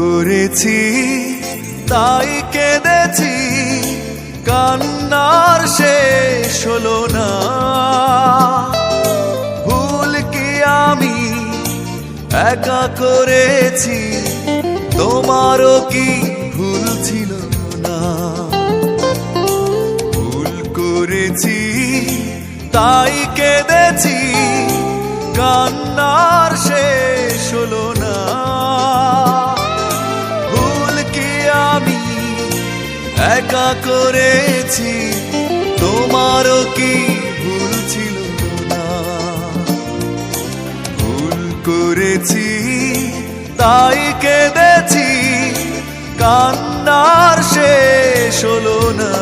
করেছি তাই কেঁদেছি, কান্নার শেষ হলো না। ভুল কি আমি একা করেছি, তোমারও কি ভুল ছিল না? ভুল করেছি তাই কেঁদেছি, কান্নার শেষ হলো না। ভুল কি আমি একা করেছি, তোমারও কি ভুল ছিল না? ভুল করেছি তাই কেঁদেছি, কান্নার শেষ হলো না।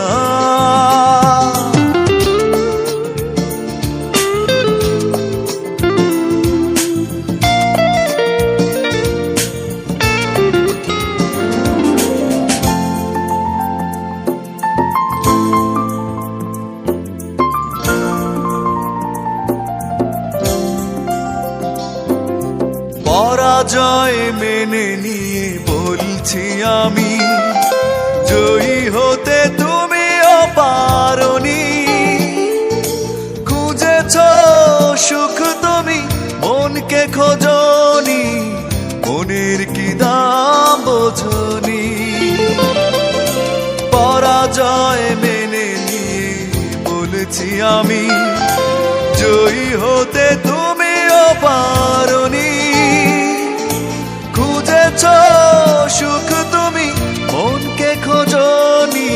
পরাজয় মেনে নিয়ে বলছি আমি, জয়ী হতে তুমিও পারোনি। খুঁজেছ সুখ তুমি, মনকে খোঁজনি, মনের কি দাম বোঝনি। পরাজয় মেনে নিয়ে বলেছি আমি, জয়ী হতে তুমিও পারোনি। খুঁজেছ সুখ তুমি, মনকে খোঁজনি,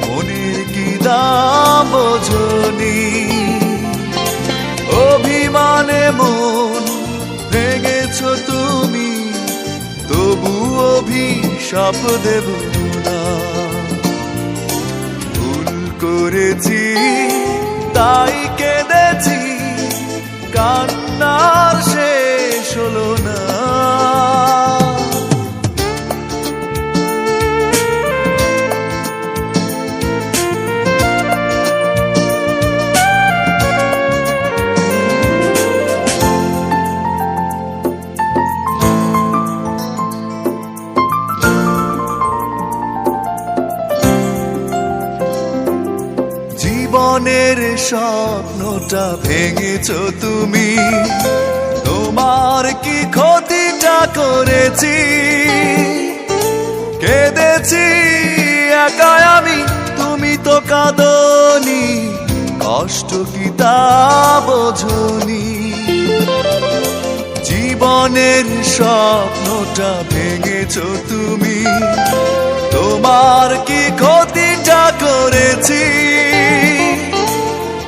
মনের কি দাম বোঝনি। অভিমানে মন ভেঙেছ তুমি, তবু অভিশাপ দেব না। ভুল করেছি তাই কেঁদেছি, কান্নার শেষ হলো না। জীবনের স্বপ্নটা ভেঙেছ তুমি, তোমার কি ক্ষতিটা করেছি? কেঁদেছি একা আমি, তুমি তো কাঁদনি, কষ্ট কি তা বোঝনি। জীবনের স্বপ্নটা ভেঙেছ তুমি, তোমার কি ক্ষতিটা করেছি?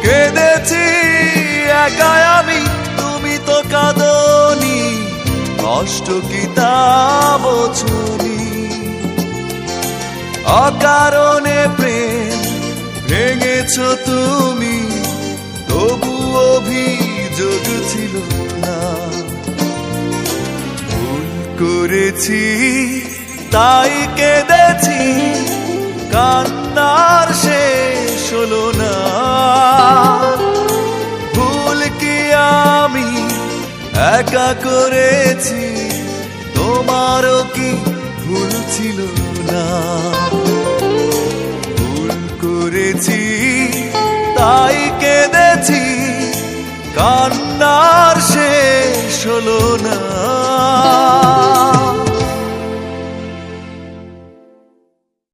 কেঁদেছি একা আমি, তুমি তো কাঁদনি, কষ্ট কি তা বোঝনি। অকারণে প্রেম ভেঙেছ তুমি, তবু অভিযোগ ছিল না। ভুল করেছি তাই কেঁদেছি, কান্নার শেষ হলো না। ভুল কি আমি একা করেছি, তোমারও কি ভুল ছিল না? ভুল করেছি তাই কেঁদেছি, কান্নার শেষ হলো না।